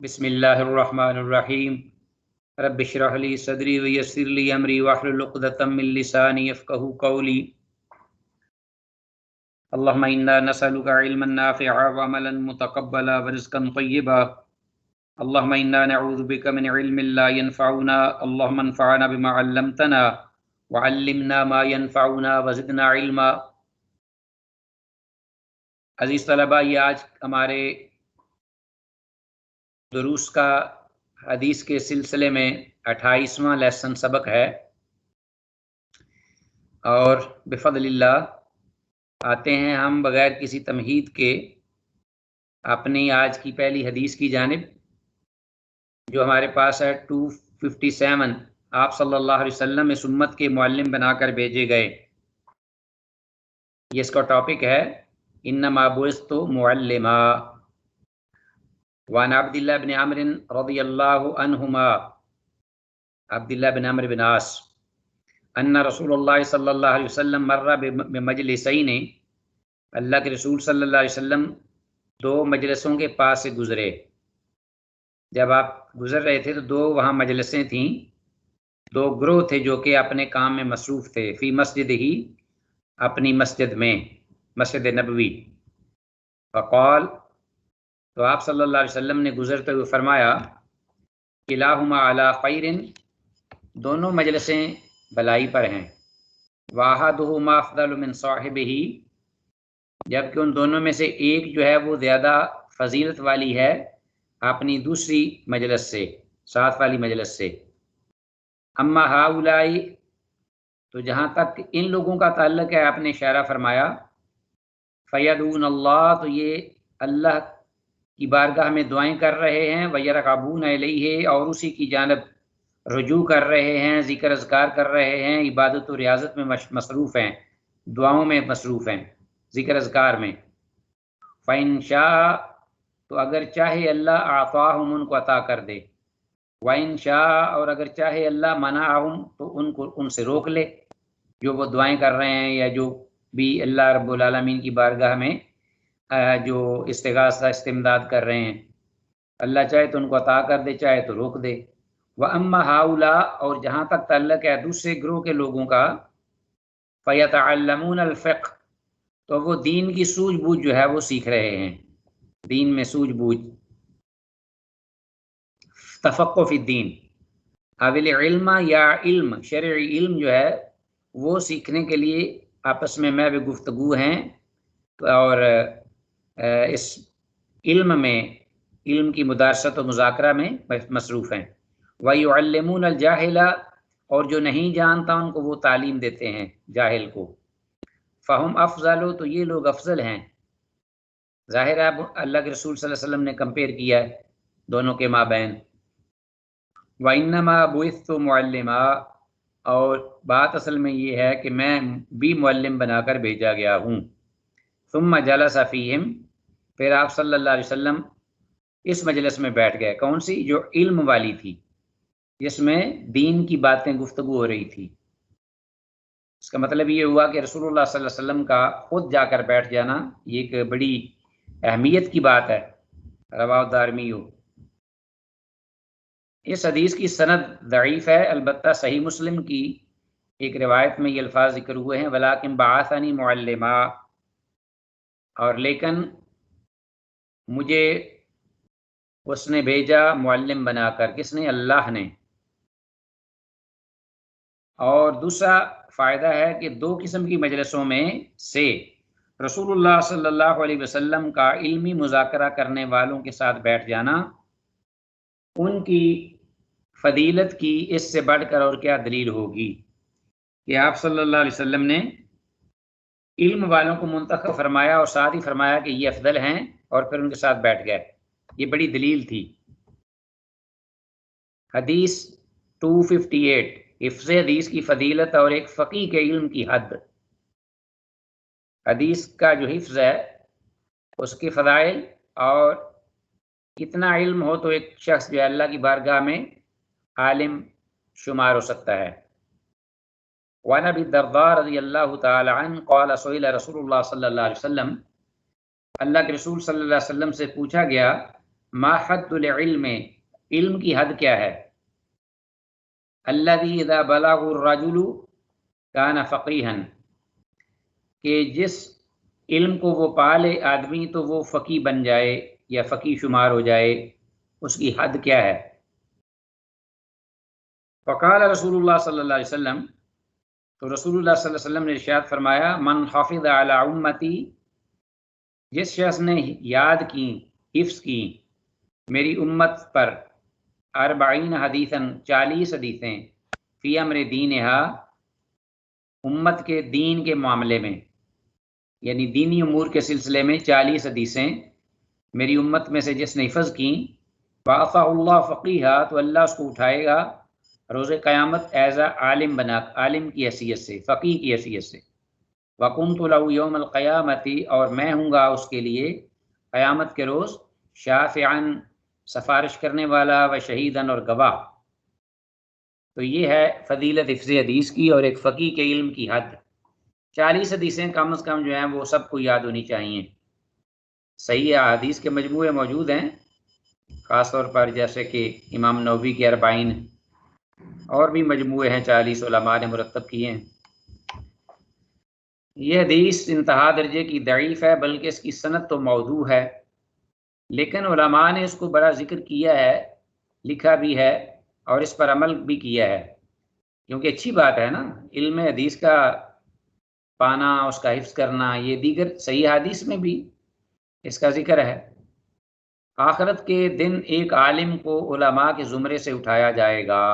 بسم اللہ الرحمن الرحیم رب اشرح لی صدری ویسر لی امری واحلل عقدۃ من لسانی یفقہوا قولی اللہم انا نسألک علما نافعا وعملا متقبلا ورزقا طیبا اللہم انا نعوذ بک من علم لا ينفعنا اللہم انفعنا بما علمتنا وعلمنا ما ينفعنا وزدنا علما۔ عزیز طلبہ، یہ آج ہمارے دروس کا حدیث کے سلسلے میں 28واں لیسن سبق ہے، اور بفضل اللہ آتے ہیں ہم بغیر کسی تمہید کے اپنی آج کی پہلی حدیث کی جانب، جو ہمارے پاس ہے 257۔ آپ صلی اللہ علیہ وسلم اس امت کے معلم بنا کر بھیجے گئے۔ یہ اس کا ٹاپک ہے انما بعثت معلما۔ وعن عبداللہ بن عمرو رضی اللہ عنہما، عبداللہ بن عمرو بن عاص، ان رسول اللہ صلی اللہ علیہ وسلم مر بمجلسین، اللہ کے رسول صلی اللہ علیہ وسلم دو مجلسوں کے پاس سے گزرے۔ جب آپ گزر رہے تھے تو دو وہاں مجلسیں تھیں، دو گروہ تھے جو کہ اپنے کام میں مصروف تھے، فی مسجد ہی، اپنی مسجد میں، مسجد نبوی۔ فقال، تو آپ صلی اللہ علیہ وسلم نے گزرتے ہوئے فرمایا، کلاہما علی خیر، دونوں مجلسیں بلائی پر ہیں، واحدہما افضل من صاحبہ، جبکہ ان دونوں میں سے ایک جو ہے وہ زیادہ فضیلت والی ہے اپنی دوسری مجلس سے، ساتھ والی مجلس سے۔ اما ہؤلاء، تو جہاں تک ان لوگوں کا تعلق ہے آپ نے اشارہ فرمایا، فیدعون اللہ، تو یہ اللہ کی بارگاہ میں دعائیں کر رہے ہیں، ویرغبون الیہ، اور اسی کی جانب رجوع کر رہے ہیں، ذکر اذکار کر رہے ہیں، عبادت و ریاضت میں مصروف ہیں، دعاؤں میں مصروف ہیں، ذکر اذکار میں۔ فإن شاء، تو اگر چاہے اللہ، اعطاہم، ان کو عطا کر دے، وإن شاء، اور اگر چاہے اللہ، منعہم، تو ان کو ان سے روک لے، جو وہ دعائیں کر رہے ہیں یا جو بھی اللہ رب العالمین کی بارگاہ میں جو استغاثہ استمداد کر رہے ہیں، اللہ چاہے تو ان کو عطا کر دے، چاہے تو روک دے۔ وَأَمَّا هَؤُلَاء، اور جہاں تک تعلق ہے دوسرے گروہ کے لوگوں کا، فَيَتَعَلَّمُونَ الْفِقْهَ، تو وہ دین کی سوجھ بوجھ جو ہے وہ سیکھ رہے ہیں، دین میں سوجھ بوجھ، تفقہ فی الدین، اول علم، یا علم شرعی علم جو ہے وہ سیکھنے کے لیے آپس میں گفتگو ہیں، اور اس علم میں، علم کی مدارست و مذاکرہ میں مصروف ہیں۔ وَيُعَلِّمُونَ الْجَاهِلَ، اور جو نہیں جانتا ان کو وہ تعلیم دیتے ہیں، جاہل کو۔ فَهُمْ أَفْضَلُ، تو یہ لوگ افضل ہیں۔ ظاہر ہے اللہ کے رسول صلی اللہ علیہ وسلم نے کمپیئر کیا ہے دونوں کے مابین۔ وَإِنَّمَا بُعِثْتُ مُعَلِّمًا، اور بات اصل میں یہ ہے کہ میں بھی معلم بنا کر بھیجا گیا ہوں۔ ثم جلس فیہم، پھر آپ صلی اللہ علیہ وسلم اس مجلس میں بیٹھ گئے، کون سی؟ جو علم والی تھی، جس میں دین کی باتیں گفتگو ہو رہی تھی۔ اس کا مطلب یہ ہوا کہ رسول اللہ صلی اللہ علیہ وسلم کا خود جا کر بیٹھ جانا یہ ایک بڑی اہمیت کی بات ہے۔ رواه الدارمی۔ اس حدیث کی سند ضعیف ہے، البتہ صحیح مسلم کی ایک روایت میں یہ الفاظ ذکر ہوئے ہیں، ولیکن بعثنی معلما، اور لیکن مجھے اس نے بھیجا معلم بنا کر، کس نے؟ اللہ نے۔ اور دوسرا فائدہ ہے کہ دو قسم کی مجلسوں میں سے رسول اللہ صلی اللہ علیہ وسلم کا علمی مذاکرہ کرنے والوں کے ساتھ بیٹھ جانا، ان کی فضیلت کی اس سے بڑھ کر اور کیا دلیل ہوگی کہ آپ صلی اللہ علیہ وسلم نے علم والوں کو منتخب فرمایا اور ساتھ ہی فرمایا کہ یہ افضل ہیں، اور پھر ان کے ساتھ بیٹھ گئے۔ یہ بڑی دلیل تھی۔ حدیث 258، حفظ حدیث کی فضیلت اور ایک فقیہ کے علم کی حد۔ حدیث کا جو حفظ ہے اس کے فضائل، اور کتنا علم ہو تو ایک شخص جو اللہ کی بارگاہ میں عالم شمار ہو سکتا ہے۔ وعن ابی الدرداء رضی اللہ تعالی عنہ قال سئل رسول اللہ صلی اللہ علیہ وسلم، اللہ کے رسول صلی اللہ علیہ وسلم سے پوچھا گیا، ما حد العلم، علم کی حد کیا ہے؟ الذی اذا بلغ الرجل کان فقیہا، کہ جس علم کو وہ پالے آدمی تو وہ فقی بن جائے یا فقی شمار ہو جائے، اس کی حد کیا ہے؟ فقال رسول اللہ صلی اللہ علیہ وسلم، تو رسول اللہ صلی اللہ علیہ وسلم نے ارشاد فرمایا، من حافظ علی امتی، جس شخص نے یاد کی، حفظ کی میری امت پر، 40 حدیثاً، 40 حدیثیں، فی امر دینہا، امت کے دین کے معاملے میں، یعنی دینی امور کے سلسلے میں 40 حدیثیں میری امت میں سے جس نے حفظ کی، وَعَفَى اللَّهُ فَقِيهًا، تو اللہ اس کو اٹھائے گا روز قیامت ایز عالم بنا، عالم کی حیثیت سے، فقیہ کی حیثیت سے، وَكُنْتُ لَهُ يَوْمَ الْقِيَامَةِ، اور میں ہوں گا اس کے لیے قیامت کے روز شافعاً، سفارش کرنے والا، و شہیداً، اور گواہ۔ تو یہ ہے فضیلت حفظ حدیث کی اور ایک فقیہ کے علم کی حد۔ 40 حدیثیں کم از کم جو ہیں وہ سب کو یاد ہونی چاہیے۔ صحیح احادیث کے مجموعے موجود ہیں، خاص طور پر جیسے کہ امام نووی کے 40، اور بھی مجموعے ہیں 40 علماء نے مرتب کیے ہیں۔ یہ حدیث انتہا درجے کی ضعیف ہے، بلکہ اس کی سند تو موضوع ہے، لیکن علماء نے اس کو بڑا ذکر کیا ہے، لکھا بھی ہے، اور اس پر عمل بھی کیا ہے، کیونکہ اچھی بات ہے نا، علم حدیث کا پانا، اس کا حفظ کرنا، یہ دیگر صحیح حدیث میں بھی اس کا ذکر ہے۔ آخرت کے دن ایک عالم کو علماء کے زمرے سے اٹھایا جائے گا،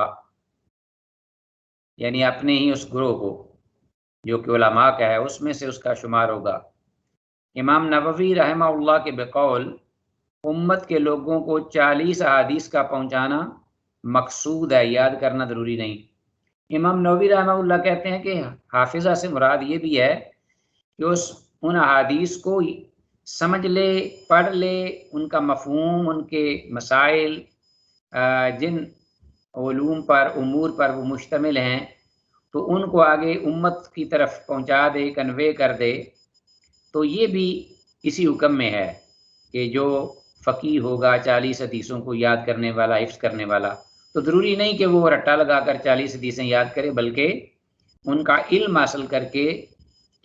یعنی اپنے ہی اس گروہ کو جو کہ علماء کا ہے، اس میں سے اس کا شمار ہوگا۔ امام نووی رحمہ اللہ کے بقول، امت کے لوگوں کو 40 احادیث کا پہنچانا مقصود ہے، یاد کرنا ضروری نہیں۔ امام نووی رحمہ اللہ کہتے ہیں کہ حافظہ سے مراد یہ بھی ہے کہ ان احادیث کو سمجھ لے، پڑھ لے، ان کا مفہوم، ان کے مسائل، جن علوم پر، امور پر وہ مشتمل ہیں، تو ان کو آگے امت کی طرف پہنچا دے، کنوے کر دے۔ تو یہ بھی اسی حکم میں ہے کہ جو فقیہ ہوگا 40 حدیثوں کو یاد کرنے والا، حفظ کرنے والا، تو ضروری نہیں کہ وہ رٹا لگا کر 40 حدیثیں یاد کرے، بلکہ ان کا علم حاصل کر کے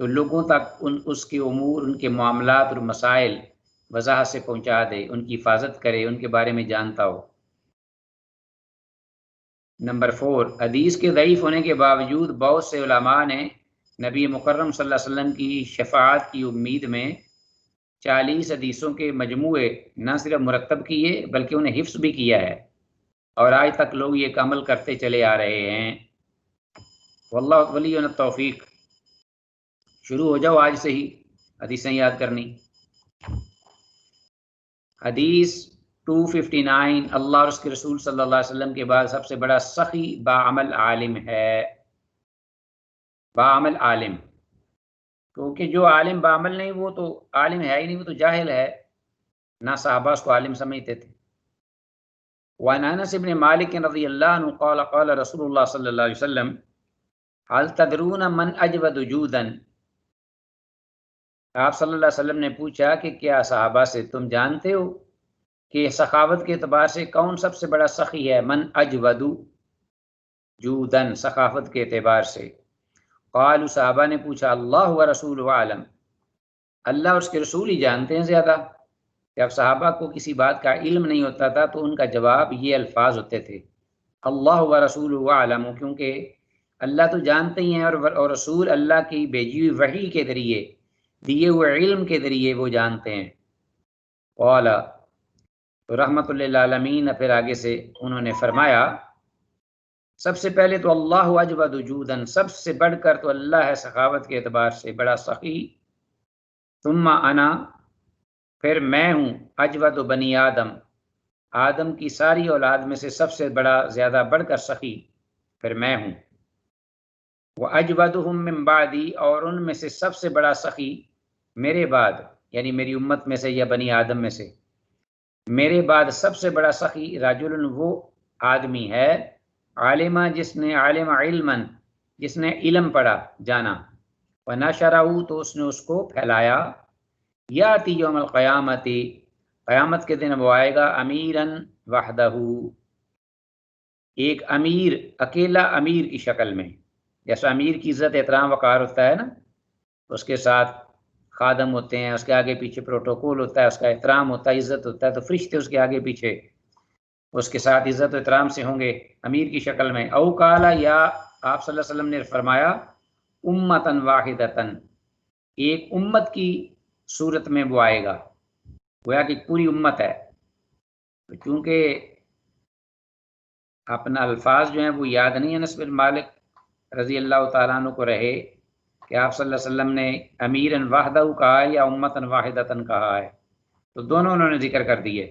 تو لوگوں تک اس کے امور، ان کے معاملات اور مسائل وضاحت سے پہنچا دے، ان کی حفاظت کرے، ان کے بارے میں جانتا ہو۔ نمبر 4، حدیث کے ضعیف ہونے کے باوجود بہت سے علماء نے نبی مکرم صلی اللہ علیہ وسلم کی شفاعت کی امید میں 40 حدیثوں کے مجموعے نہ صرف مرتب کیے بلکہ انہیں حفظ بھی کیا ہے، اور آج تک لوگ یہ عمل کرتے چلے آ رہے ہیں۔ واللہ ولی التوفیق۔ شروع ہو جاؤ آج سے ہی حدیثیں یاد کرنی۔ حدیث 259، اللہ اور اس کے رسول صلی اللہ علیہ وسلم کے بعد سب سے بڑا سخی باعمل عالم ہے۔ باعمل عالم، کیونکہ جو عالم بعمل نہیں وہ تو عالم ہے ہی نہیں، وہ تو جاہل ہے، نہ صحابہ اس کو عالم سمجھتے تھے۔ وعن انس بن مالک رضی اللہ عنہ قال قال رسول اللہ صلی اللہ علیہ وسلم، هل تدرون من اجود جودا، آپ صلی اللہ علیہ وسلم نے پوچھا کہ کیا صحابہ سے تم جانتے ہو کہ سخاوت کے اعتبار سے کون سب سے بڑا سخی ہے؟ من اجود جودن، سخاوت کے اعتبار سے۔ قالوا، صحابہ نے پوچھا، اللہ و رسول عالم، اللہ اور اس کے رسول ہی جانتے ہیں زیادہ۔ جب صحابہ کو کسی بات کا علم نہیں ہوتا تھا تو ان کا جواب یہ الفاظ ہوتے تھے، اللہ و رسول عالم، کیونکہ اللہ تو جانتے ہی ہیں اور رسول اللہ کی بھیجی ہوئی وحی کے ذریعے، دیے ہوئے علم کے ذریعے وہ جانتے ہیں۔ قال، تو رحمت للعالمین، پھر آگے سے انہوں نے فرمایا، سب سے پہلے تو اللہ اجود جودن، سب سے بڑھ کر تو اللہ ہے سخاوت کے اعتبار سے بڑا سخی۔ ثم انا، پھر میں ہوں، اجود بنی آدم، آدم کی ساری اولاد میں سے سب سے بڑا، زیادہ بڑھ کر سخی پھر میں ہوں۔ وَأَجْوَدُهُم مِّن بَعْدِي، اور ان میں سے سب سے بڑا سخی میرے بعد، یعنی میری امت میں سے یا بنی آدم میں سے میرے بعد سب سے بڑا سخی، رجل، وہ آدمی ہے، عالمہ، جس نے عالم علماً، جس نے علم پڑھا، جانا، وَنَشَرَهُ، تو اس نے اس کو پھیلایا، یاتی یوم القیامت، قیامت کے دن وہ آئے گا امیرن وحدہ، ایک امیر، اکیلا امیر کی شکل میں. جیسا امیر کی عزت احترام وقار ہوتا ہے نا، اس کے ساتھ خادم ہوتے ہیں، اس کے آگے پیچھے پروٹوکول ہوتا ہے، اس کا احترام ہوتا ہے، عزت ہوتا ہے، تو فرشتے اس کے آگے پیچھے اس کے ساتھ عزت و احترام سے ہوں گے امیر کی شکل میں. او قالا، یا آپ صلی اللہ علیہ وسلم نے فرمایا امتن واحدتن، ایک امت کی صورت میں وہ آئے گا، گویا کہ پوری امت ہے. چونکہ اپنا الفاظ جو ہیں وہ یاد نہیں ہے، انس بن مالک رضی اللہ تعالیٰ عنہ کو رہے کہ آپ صلی اللہ علیہ وسلم نے امیرن واحدہ کہا ہے یا امتن واحدتن کہا ہے، تو دونوں انہوں نے ذکر کر دیے.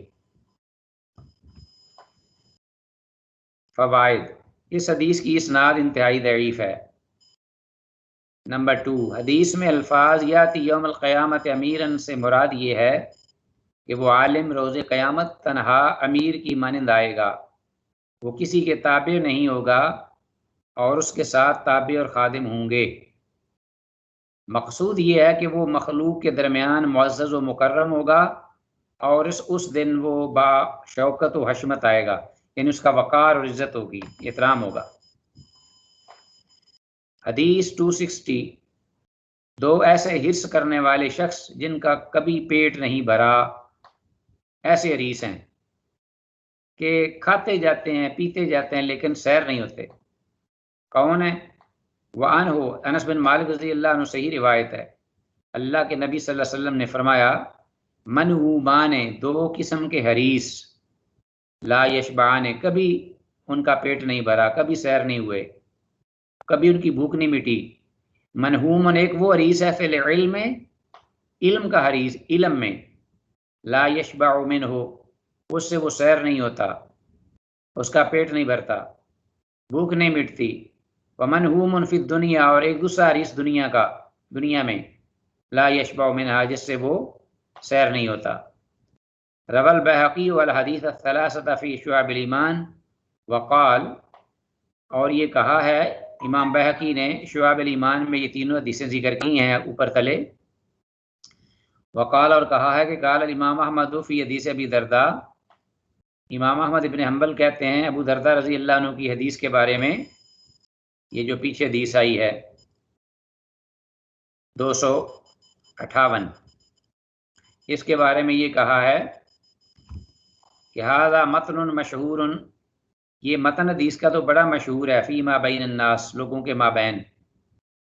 فوائد، اس حدیث کی اسناد انتہائی ضعیف ہے. نمبر 2، حدیث میں الفاظ یاتی یوم القیامت امیرن سے مراد یہ ہے کہ وہ عالم روز قیامت تنہا امیر کی مانند آئے گا، وہ کسی کے تابع نہیں ہوگا اور اس کے ساتھ تابع اور خادم ہوں گے. مقصود یہ ہے کہ وہ مخلوق کے درمیان معزز و مکرم ہوگا اور اس دن وہ با شوکت و حشمت آئے گا، یعنی اس کا وقار اور عزت ہوگی، احترام ہوگا. حدیث 260، دو ایسے حرص کرنے والے شخص جن کا کبھی پیٹ نہیں بھرا. ایسے حریص ہیں کہ کھاتے جاتے ہیں پیتے جاتے ہیں لیکن سیر نہیں ہوتے. کون ہے؟ وعنہ، انس بن مالک رضی اللہ عنہ سے ہی روایت ہے، اللہ کے نبی صلی اللہ علیہ وسلم نے فرمایا منہومان، دو قسم کے حریص، لا یشبعان، کبھی ان کا پیٹ نہیں بھرا، کبھی سیر نہیں ہوئے، کبھی ان کی بھوک نہیں مٹی. منہومن، ایک وہ حریص ہے فی العلم، علم کا حریص، علم میں، لا یشبع منہ، اس سے وہ سیر نہیں ہوتا، اس کا پیٹ نہیں بھرتا، بھوک نہیں مٹتی. ومنہوم فی الدنیا، اور ایک دوسرا حریص دنیا کا، دنیا میں، لا یشبع منہا، جس سے وہ سیر نہیں ہوتا. روى البیہقی والحدیث الثلاثة فی شعب الایمان وقال، اور یہ کہا ہے امام بیہقی نے شعب الایمان میں یہ تینوں حدیثیں ذکر کی ہیں اوپر تلے. وقال، اور کہا ہے کہ قال الامام احمد فی حدیث ابی درداء، امام احمد ابن حنبل کہتے ہیں ابو درداء رضی اللہ عنہ کی حدیث کے بارے میں، یہ جو پیچھے حدیث آئی ہے 258، اس کے بارے میں یہ کہا ہے کہ ھذا متن مشہور، یہ متن حدیث کا تو بڑا مشہور ہے، فی ما بین الناس، لوگوں کے مابین،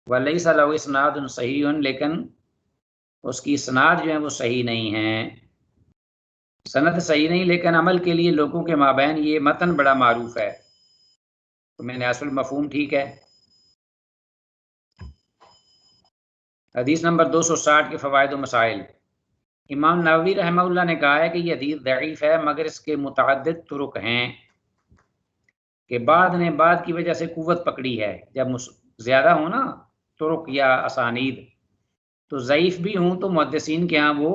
ولیس لہ اسناد صحیح، لیکن اس کی اسناد جو ہے وہ صحیح نہیں ہے، سند صحیح نہیں، لیکن عمل کے لیے لوگوں کے مابین یہ متن بڑا معروف ہے. تو میں نے اصل مفہوم ٹھیک ہے. حدیث نمبر 260 کے فوائد و مسائل. امام نووی رحمہ اللہ نے کہا ہے کہ یہ حدیث ضعیف ہے، مگر اس کے متعدد طرق ہیں کہ بعد نے بعد کی وجہ سے قوت پکڑی ہے. جب زیادہ ہوں نا طرق یا اسانید تو ضعیف بھی ہوں تو محدثین کے ہاں وہ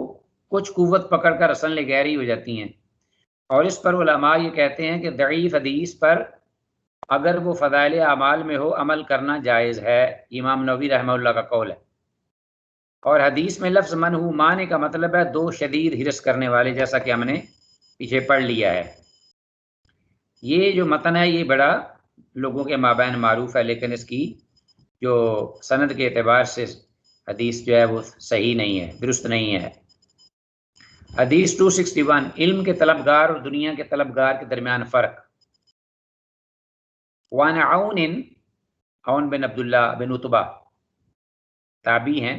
کچھ قوت پکڑ کر اصل گہری ہو جاتی ہیں. اور اس پر علماء یہ کہتے ہیں کہ ضعیف حدیث پر اگر وہ فضائل اعمال میں ہو عمل کرنا جائز ہے، امام نووی رحمہ اللہ کا قول ہے. اور حدیث میں لفظ منہومان کا مطلب ہے دو شدید حرص کرنے والے، جیسا کہ ہم نے پیچھے پڑھ لیا ہے. یہ جو متن ہے یہ بڑا لوگوں کے مابین معروف ہے، لیکن اس کی جو سند کے اعتبار سے حدیث جو ہے وہ صحیح نہیں ہے، درست نہیں ہے. حدیث 261، علم کے طلبگار اور دنیا کے طلبگار کے درمیان فرق. وعن عون بن عبداللہ بن عتبہ، تابعی ہیں،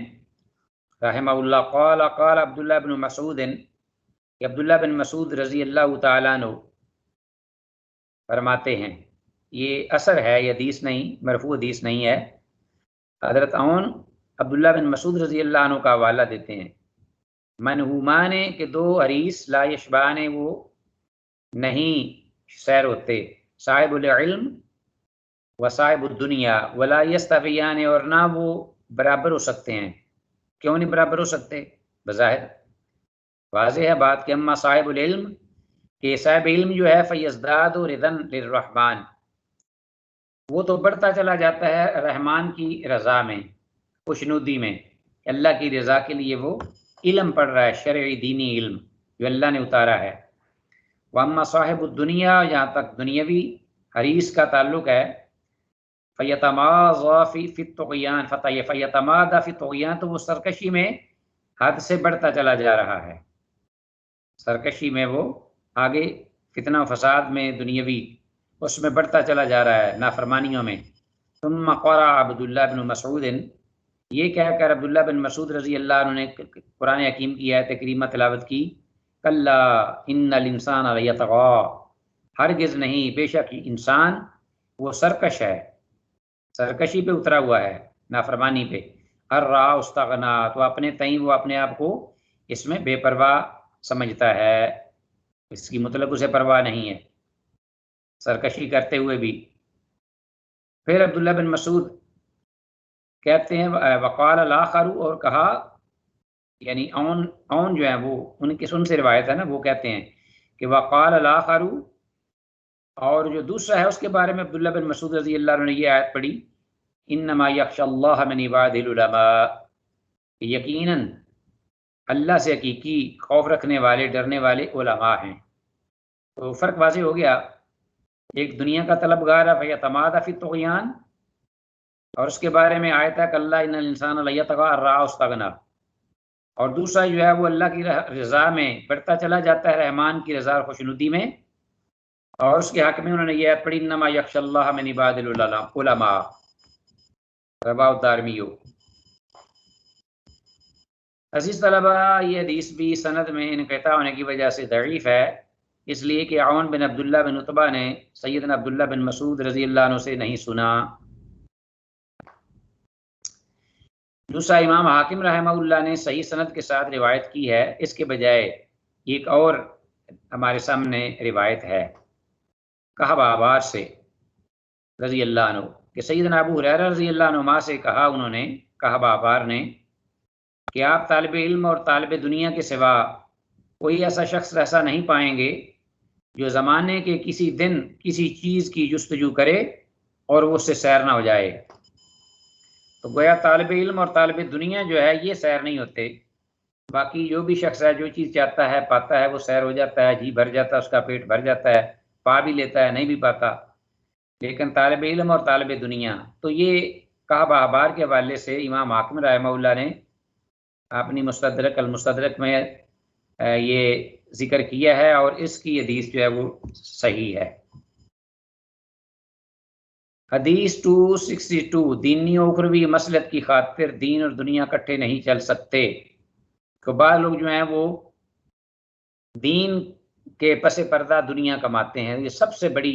رحمہ اللہ، قال قال عبداللہ بن مسعود، کہ عبداللہ بن مسعود رضی اللہ تعالیٰ عنہ فرماتے ہیں، یہ اثر ہے، یہ حدیث نہیں، مرفوع حدیث نہیں ہے. حضرت عون عبداللہ بن مسعود رضی اللہ عنہ کا حوالہ دیتے ہیں، منہومان کے دو حریص، لا یشبعان، وہ نہیں سیر ہوتے، صاحب العلم و صاحب الدنیا ولا یستویان، اور نہ وہ برابر ہو سکتے ہیں. کیوں نہیں برابر ہو سکتے؟ بظاہر واضح ہے بات کہ اما صاحب العلم، کہ صاحب علم جو ہے فیزداد رضا للرحمن، وہ تو بڑھتا چلا جاتا ہے رحمان کی رضا میں، خوشنودی میں، اللہ کی رضا کے لیے وہ علم پڑھ رہا ہے، شرعی دینی علم. جو اللہ نے اتارا ہے۔ واما صاحب الدنیا، جہاں تک دنیاوی حریص کا تعلق ہے، فیتماضی فی الطغیان فیتمادی فی الطغیان، تو وہ سرکشی میں حد سے بڑھتا چلا جا رہا ہے، سرکشی میں وہ آگے فتنہ و فساد میں دنیاوی اس میں بڑھتا چلا جا رہا ہے، نافرمانیوں میں۔ ثم قرأ عبداللہ بن مسعود، یہ کہہ کر عبداللہ بن مسعود رضی اللہ عنہ نے قرآن حکیم کی آیت کریمہ تلاوت کی، کلا ان الانسان لیطغی، ہرگز نہیں، بے شک انسان وہ سرکش ہے، سرکشی پہ اترا ہوا ہے، نافرمانی پہ۔ الرا استغنا، تو اپنے تئیں وہ اپنے آپ کو اس میں بے پرواہ سمجھتا ہے، اس کی مطلب اسے پرواہ نہیں ہے، سرکشی کرتے ہوئے بھی۔ پھر عبداللہ بن مسعود کہتے ہیں وقال الاخر، اور کہا، یعنی اون جو ہے وہ ان کی سن سے روایت ہے نا، وہ کہتے ہیں کہ وقال الاخر، اور جو دوسرا ہے اس کے بارے میں عبداللہ بن مسعود رضی اللہ عنہ نے یہ آیت پڑھی، انما یخشى اللہ من عباده العلماء، یقیناً اللہ سے حقیقی خوف رکھنے والے، ڈرنے والے علماء ہیں۔ تو فرق واضح ہو گیا، ایک دنیا کا طلبگار ہے فیتمادی فی الطغیان، اور اس کے بارے میں آیت ہے کلا ان الانسان لیطغی ان رآہ استغنی، اور دوسرا جو ہے وہ اللہ کی رضا میں بڑھتا چلا جاتا ہے، رحمان کی رضا اور خوشنودی میں، اور اس کے حق میں انہوں نے یہ آیت پڑھی انما یخشى اللہ من عباد العلماء، رواه الدارمی۔ عزیز طلبہ، یہ حدیث بھی سند میں انقطاع ہونے کی وجہ سے ضعیف ہے، اس لیے کہ عون بن عبداللہ بن عتبہ نے سیدنا عبداللہ بن مسعود رضی اللہ عنہ سے نہیں سنا۔ دوسرا، امام حاکم رحمہ اللہ نے صحیح سند کے ساتھ روایت کی ہے، اس کے بجائے ایک اور ہمارے سامنے روایت ہے کہب آبار سے رضی اللہ عنہ، کہ سیدنا ابو ہریرہ رضی اللہ عنہ سے کہا انہوں نے، کہب آبار نے، کہ آپ طالب علم اور طالب دنیا کے سوا کوئی ایسا شخص ایسا نہیں پائیں گے جو زمانے کے کسی دن کسی چیز کی جستجو کرے اور وہ اس سے سیر نہ ہو جائے۔ تو گویا طالب علم اور طالب دنیا جو ہے یہ سیر نہیں ہوتے، باقی جو بھی شخص ہے جو چیز چاہتا ہے پاتا ہے وہ سیر ہو جاتا ہے، جی بھر جاتا ہے، اس کا پیٹ بھر جاتا ہے، پا بھی لیتا ہے، نہیں بھی پاتا۔ لیکن طالب علم اور طالب دنیا، تو یہ کعب احبار کے حوالے سے امام حاکم رحمہ اللہ نے اپنی مستدرک المستدرک میں یہ ذکر کیا ہے، اور اس کی حدیث جو ہے وہ صحیح ہے۔ حدیث 262، دینی و اخروی مصلحت کی خاطر دین اور دنیا اکٹھے نہیں چل سکتے۔ تو بعض لوگ جو ہیں وہ دین کے پس پردہ دنیا کماتے ہیں، یہ سب سے بڑی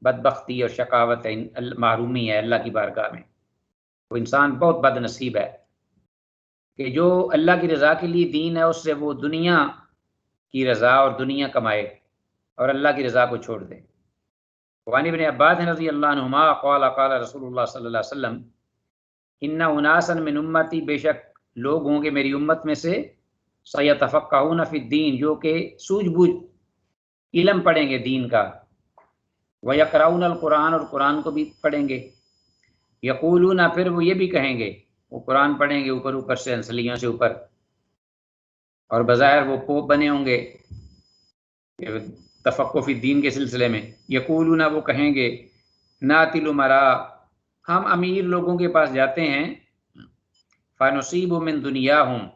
بدبختی اور شقاوت ہے، محرومی ہے اللہ کی بارگاہ میں۔ وہ انسان بہت بد نصیب ہے کہ جو اللہ کی رضا کے لیے دین ہے اس سے وہ دنیا کی رضا اور دنیا کمائے اور اللہ کی رضا کو چھوڑ دے۔ وعن ابن عباس رضی اللہ عنہما قال قال رسول اللہ صلی اللہ علیہ وسلم ان اناسا من امتی، بے شک لوگ ہوں گے میری امت میں سے، سیتفقہون فی الدین، جو کہ سوجھ بوجھ علم پڑھیں گے دین کا، ویقرؤون القرآن، اور قرآن کو بھی پڑھیں گے، یقولون، پھر وہ یہ بھی کہیں گے، وہ قرآن پڑھیں گے اوپر اوپر سے، انسلیوں سے اوپر، اور بظاہر وہ پوپ بنے ہوں گے تفقہ فی الدین کے سلسلے میں، یقولون، وہ کہیں گے، ناتی الامراء، ہم امیر لوگوں کے پاس جاتے ہیں، فنصیب من دنیاہم،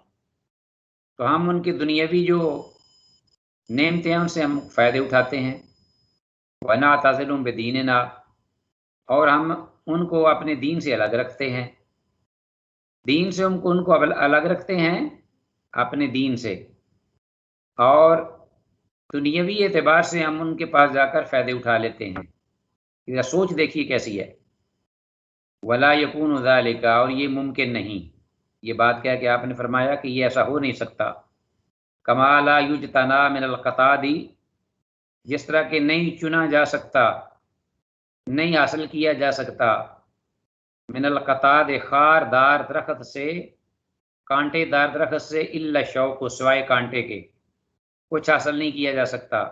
تو ہم ان کی دنیاوی جو نعمتیں ہیں ان سے ہم فائدے اٹھاتے ہیں، ونعتزلهم بدیننا، اور ہم ان کو اپنے دین سے الگ رکھتے ہیں، دین سے ان کو الگ رکھتے ہیں اپنے دین سے، اور دنیاوی اعتبار سے ہم ان کے پاس جا کر فائدے اٹھا لیتے ہیں۔ یہ سوچ دیکھیے کیسی ہے۔ ولا یکون ذالک، اور یہ ممکن نہیں، یہ بات کیا کہ آپ نے فرمایا کہ یہ ایسا ہو نہیں سکتا، کما لا یجتنا من القطاد، جس طرح کہ نہیں چنا جا سکتا، نہیں حاصل کیا جا سکتا، من القطاد، خار دار درخت سے، کانٹے دار درخت سے، الا الشوک، سوائے کانٹے کے کچھ حاصل نہیں کیا جا سکتا،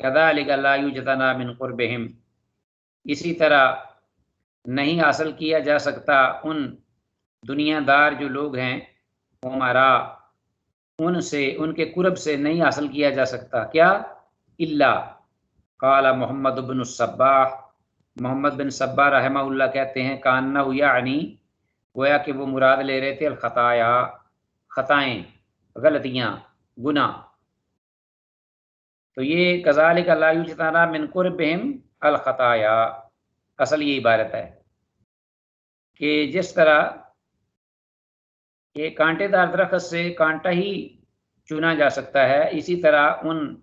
کذالک لا یجتنا من قربہم، اسی طرح نہیں حاصل کیا جا سکتا ان دنیا دار جو لوگ ہیں، عمرا ان سے ان کے قرب سے نہیں حاصل کیا جا سکتا کیا الا قال محمد بن الصباح محمد بن صباح رحمہ اللہ کہتے ہیں کانہ یعنی گویا کہ وہ مراد لے رہے تھے الخطایا خطائیں غلطیاں گناہ تو یہ کذالک لا یجتنی من قربہم الخطایا اصل یہ عبارت ہے کہ جس طرح کہ کانٹے دار درخت سے کانٹا ہی چنا جا سکتا ہے اسی طرح ان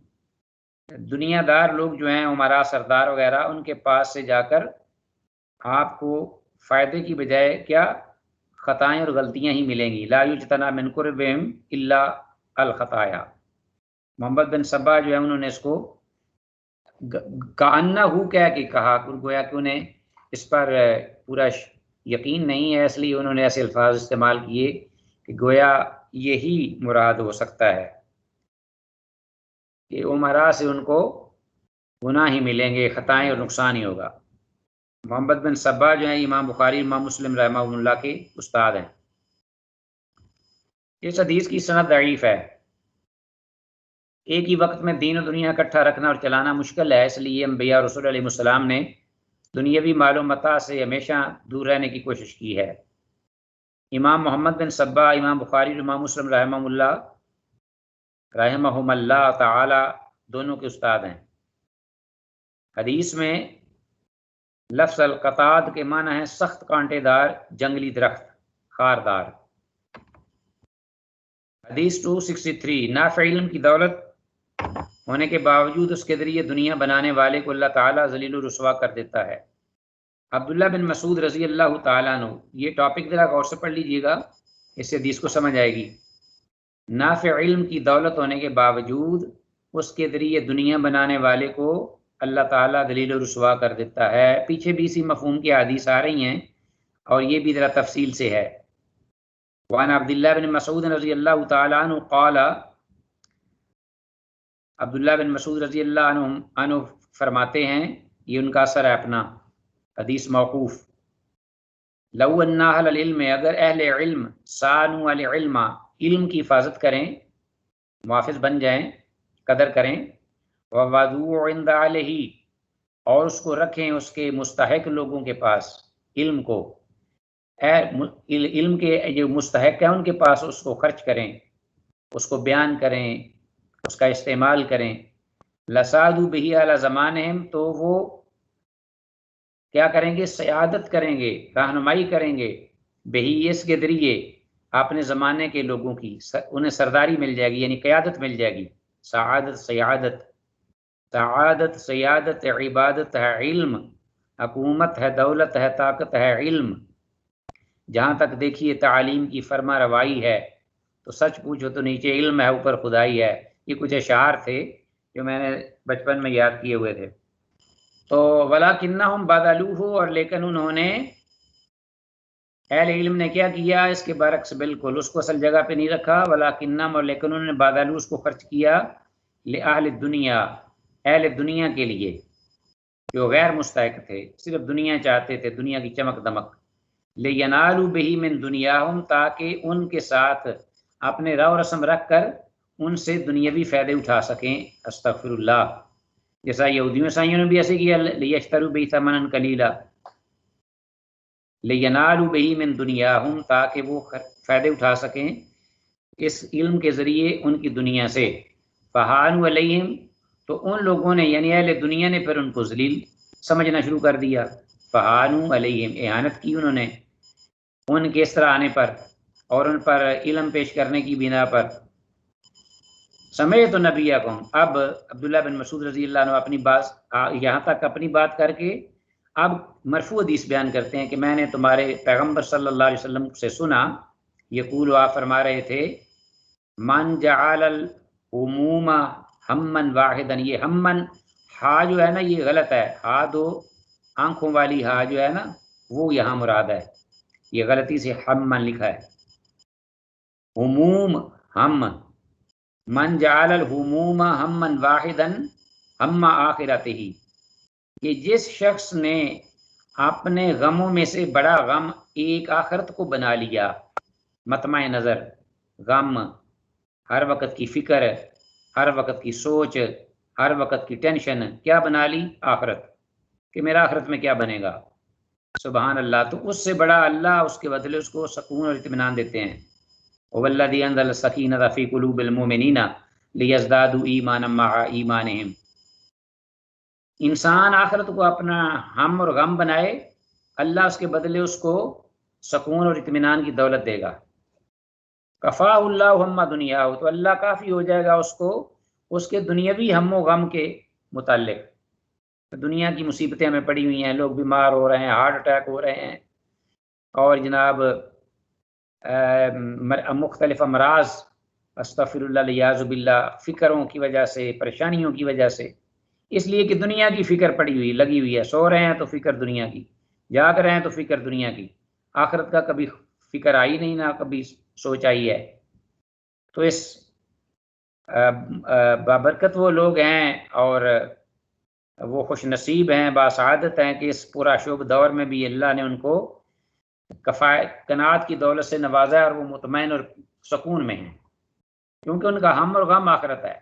دنیا دار لوگ جو ہیں عمرا سردار وغیرہ ان کے پاس سے جا کر آپ کو فائدے کی بجائے کیا خطائیں اور غلطیاں ہی ملیں گی لا یجتنی من قربہم الا الخطایا محمد بن صبا جو ہے انہوں نے اس کو کانہ کہہ کے کہا گویا کہ انہیں اس پر پورا یقین نہیں ہے اس لیے انہوں نے ایسے الفاظ استعمال کیے کہ گویا یہی مراد ہو سکتا ہے کہ عمرا سے ان کو گناہ ہی ملیں گے خطائیں اور نقصان ہی ہوگا محمد بن صبا جو ہیں امام بخاری امام مسلم رحمہ اللہ کے استاد ہیں اس حدیث کی سند ضعیف ہے ایک ہی وقت میں دین و دنیا اکٹھا رکھنا اور چلانا مشکل ہے اس لیے انبیاء رسول علیہ السلام نے دنیاوی مال و متاع سے ہمیشہ دور رہنے کی کوشش کی ہے امام محمد بن صبا امام بخاری امام مسلم رحمہم اللہ تعالی دونوں کے استاد ہیں حدیث میں لفظ القطاد کے معنی ہے سخت کانٹے دار جنگلی درخت خاردار حدیث 263 نافع علم کی دولت ہونے کے باوجود اس کے ذریعے دنیا بنانے والے کو اللہ تعالیٰ ذلیل و رسوا کر دیتا ہے عبداللہ بن مسعود رضی اللہ تعالیٰ عنہ یہ ٹاپک ذرا غور سے پڑھ لیجئے گا اس سے حدیث کو سمجھ آئے گی نافع علم کی دولت ہونے کے باوجود اس کے ذریعے دنیا بنانے والے کو اللہ تعالیٰ ذلیل و رسوا کر دیتا ہے پیچھے بھی اسی مفہوم کی حدیث آ رہی ہیں اور یہ بھی ذرا تفصیل سے ہے وعن عبداللہ بن مسعود رضی اللہ تعالیٰ عنہ قال عبداللہ بن مسعود رضی اللہ عنہ فرماتے ہیں یہ ان کا اثر ہے اپنا حدیث موقوف لو ان اہل العلم اگر اہل علم صانوا العلم علم کی حفاظت کریں محافظ بن جائیں قدر کریں ووضعوا عند اہلہ اور اس کو رکھیں اس کے مستحق لوگوں کے پاس علم کو علم کے جو مستحق ہیں ان کے پاس اس کو خرچ کریں اس کو بیان کریں اس کا استعمال کریں لسادوا بہ علی زمانہم تو وہ کیا کریں گے سیادت کریں گے رہنمائی کریں گے بہی اس کے ذریعے اپنے زمانے کے لوگوں کی انہیں سرداری مل جائے گی یعنی قیادت مل جائے گی سعادت سیادت عبادت ہے علم حکومت ہے دولت ہے طاقت ہے علم جہاں تک دیکھیے تعلیم کی فرما روائی ہے تو سچ پوچھو تو نیچے علم ہے اوپر خدائی ہے یہ کچھ اشعار تھے جو میں نے بچپن میں یاد کیے ہوئے تھے تو وَلَكِنَّهُمْ بَذَلُوهُ اور لیکن انہوں نے اہل علم نے کیا کیا اس کے برعکس بالکل اس کو اصل جگہ پہ نہیں رکھا وَلَكِنَّهُمْ اور لیکن انہوں نے بَذَلُوهُ اس کو خرچ کیا لِأَهْلِ الدُّنْيَا اہل دنیا کے لیے جو غیر مستحق تھے صرف دنیا چاہتے تھے دنیا کی چمک دمک لِيَنَالُوا بِهِ مِن دُنْيَاهُمْ تاکہ ان کے ساتھ اپنے رو رسم رکھ کر ان سے دنیاوی فائدے اٹھا سکیں استغفر اللہ جیسا یہودیوں عیسائیوں نے بھی ایسے کیا لیشتروا بہ ثمنا قلیلا لینالوا بہ من دنیاہم تاکہ وہ فائدے اٹھا سکیں اس علم کے ذریعے ان کی دنیا سے فہانوا علیہم تو ان لوگوں نے یعنی اہل دنیا نے پھر ان کو ذلیل سمجھنا شروع کر دیا فہانوا علیہم اہانت کی انہوں نے ان کے اس طرح آنے پر اور ان پر علم پیش کرنے کی بنا پر سمیعت نبیکم اب عبداللہ بن مسعود رضی اللہ عنہ اپنی بات یہاں تک اپنی بات کر کے اب مرفوع حدیث بیان کرتے ہیں کہ میں نے تمہارے پیغمبر صلی اللہ علیہ وسلم سے سنا یقول آپ فرما رہے تھے من جعل الہموم ہمن واحدا یہ ہمن ہا جو ہے نا یہ غلط ہے ہا دو آنکھوں والی ہا جو ہے نا وہ یہاں مراد ہے یہ غلطی سے ہمن لکھا ہے ہموم ہم من جعل الہموم ہمن واحدا ہم آخرتہ کہ جس شخص نے اپنے غموں میں سے بڑا غم ایک آخرت کو بنا لیا مطمع نظر غم ہر وقت کی فکر، ہر وقت کی سوچ، ہر وقت کی ٹینشن کیا بنا لی؟ آخرت، کہ میرا آخرت میں کیا بنے گا۔ سبحان اللہ۔ تو اس سے بڑا اللہ اس کے بدلے اس کو سکون اور اطمینان دیتے ہیں۔ وَالَّذِي أَنزَلَ السَّكِينَةَ فِي قُلُوبِ الْمُؤْمِنِينَ لِيَزْدَادُوا إِيمَانًا مَعَ إِيمَانِهِمْ۔ انسان آخرت کو اپنا ہم اور غم بنائے، اللہ اس کے بدلے اس کو سکون اور اطمینان کی دولت دے گا۔ کفاہ اللہ ہم دنیا ہو، تو اللہ کافی ہو جائے گا اس کو اس کے دنیاوی ہم و غم کے متعلق۔ دنیا کی مصیبتیں ہمیں پڑی ہوئی ہیں، لوگ بیمار ہو رہے ہیں، ہارٹ اٹیک ہو رہے ہیں، اور جناب مختلف امراض، استغفر اللہ الیاذ باللہ، فکروں کی وجہ سے، پریشانیوں کی وجہ سے، اس لیے کہ دنیا کی فکر پڑی ہوئی لگی ہوئی ہے۔ سو رہے ہیں تو فکر دنیا کی، جاگ رہے ہیں تو فکر دنیا کی، آخرت کا کبھی فکر آئی نہیں، نہ کبھی سوچ آئی ہے۔ تو اس بابرکت وہ لوگ ہیں اور وہ خوش نصیب ہیں، باسعادت ہیں کہ اس پورا شعب دور میں بھی اللہ نے ان کو قناعت کی دولت سے نوازا ہے، اور وہ مطمئن اور سکون میں ہیں، کیونکہ ان کا ہم اور غم آخرت ہے۔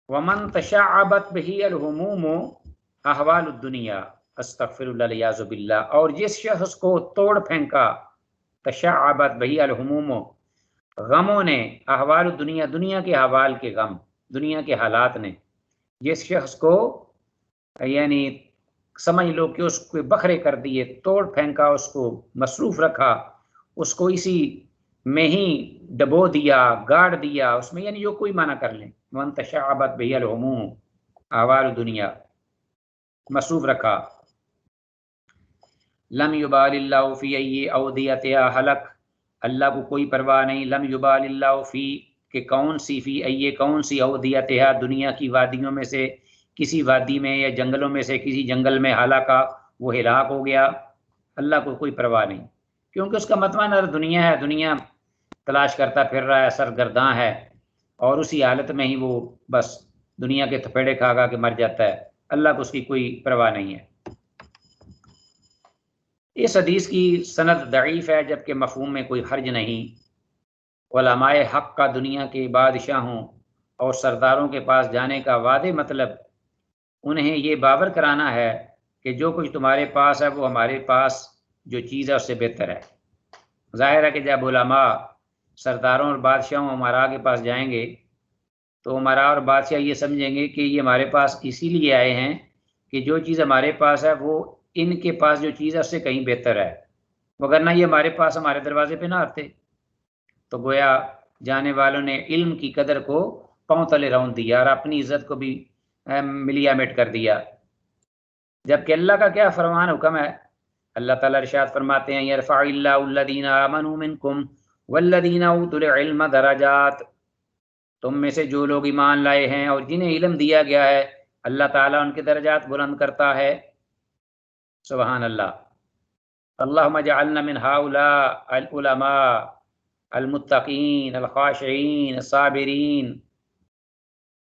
وَمَن تَشَعَّبَتْ بِهِ الْهُمُومُ أَحْوَالُ الدُّنْيَا استغفر اللہ الیاذ باللہ، اور جس شخص کو توڑ پھینکا تشعبت بِهِ الْهُمُومُ، غموں نے، احوال الدنیا، دنیا کے احوال کے غم، دنیا کے حالات نے، جس شخص کو یعنی سمجھ لو کہ اس کو بکھرے کر دیے، توڑ پھینکا، اس کو مصروف رکھا، اس کو اسی میں ہی ڈبو دیا، گاڑ دیا اس میں، یعنی جو کوئی معنی کر لیں، من تشعبت بِهِ الْهُمُومُ احوال الدنیا، مصروف رکھا۔ لم یبال اللہ فی ای اودیتها ہلک، اللہ کو کوئی پرواہ نہیں، لم یبال اللہ فی، کہ کون سی، فی ای، کون سی، اودیتها، دنیا کی وادیوں میں سے کسی وادی میں، یا جنگلوں میں سے کسی جنگل میں، ہلاکا، وہ ہلاک ہو گیا، اللہ کو کوئی پرواہ نہیں، کیونکہ اس کا مطمئن نظر دنیا ہے، دنیا تلاش کرتا پھر رہا ہے، سرگرداں ہے، اور اسی حالت میں ہی وہ بس دنیا کے تھپیڑے کھا کھا کے مر جاتا ہے، اللہ کو اس کی کوئی پرواہ نہیں ہے۔ اس حدیث کی سند ضعیف ہے، جبکہ مفہوم میں کوئی حرج نہیں۔ علماء حق کا دنیا کے بادشاہوں اور سرداروں کے پاس جانے کا واضح مطلب انہیں یہ باور کرانا ہے کہ جو کچھ تمہارے پاس ہے وہ ہمارے پاس جو چیز ہے اس سے بہتر ہے۔ ظاہر ہے کہ جب علماء سرداروں اور بادشاہوں ہمارا کے پاس جائیں گے تو ہمارا اور بادشاہ یہ سمجھیں گے کہ یہ ہمارے پاس اسی لیے آئے ہیں کہ جو چیز ہمارے پاس ہے وہ ان کے پاس جو چیز ہے اس سے کہیں بہتر ہے، وگرنہ یہ ہمارے پاس ہمارے دروازے پہ نہ آتے۔ تو گویا جانے والوں نے علم کی قدر کو پاؤں تلے رون دیا اور اپنی عزت کو بھی ملیا میٹ کر دیا، جبکہ اللہ کا کیا فرمان حکم ہے؟ اللہ تعالیٰ ارشاد فرماتے ہیں یرفع اللہ الذین آمنوا منکم والذین اوتوا العلم درجات، تم میں سے جو لوگ ایمان لائے ہیں اور جنہیں علم دیا گیا ہے، اللہ تعالیٰ ان کے درجات بلند کرتا ہے۔ سبحان اللہ۔ اللہم اجعلنا من ہؤلاء العلماء المتقین الخاشعین الصابرین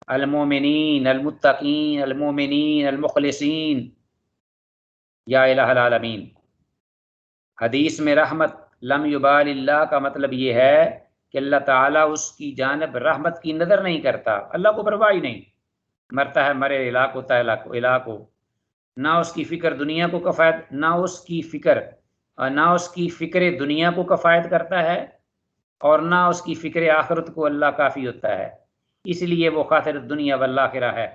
المومنین المتقین المومنین المخلصین یا الہ العالمین۔ حدیث میں رحمت لم یبال اللہ کا مطلب یہ ہے کہ اللہ تعالیٰ اس کی جانب رحمت کی نظر نہیں کرتا، اللہ کو پرواہ ہی نہیں، مرتا ہے مرے، ہلاک ہوتا ہے ہلاک ہو، نہ اس کی فکر دنیا کو کفایت، نہ اس کی فکر دنیا کو کفایت کرتا ہے، اور نہ اس کی فکر آخرت کو اللہ کافی ہوتا ہے، اس لیے وہ خاطر دنیا والآخرہ ہے۔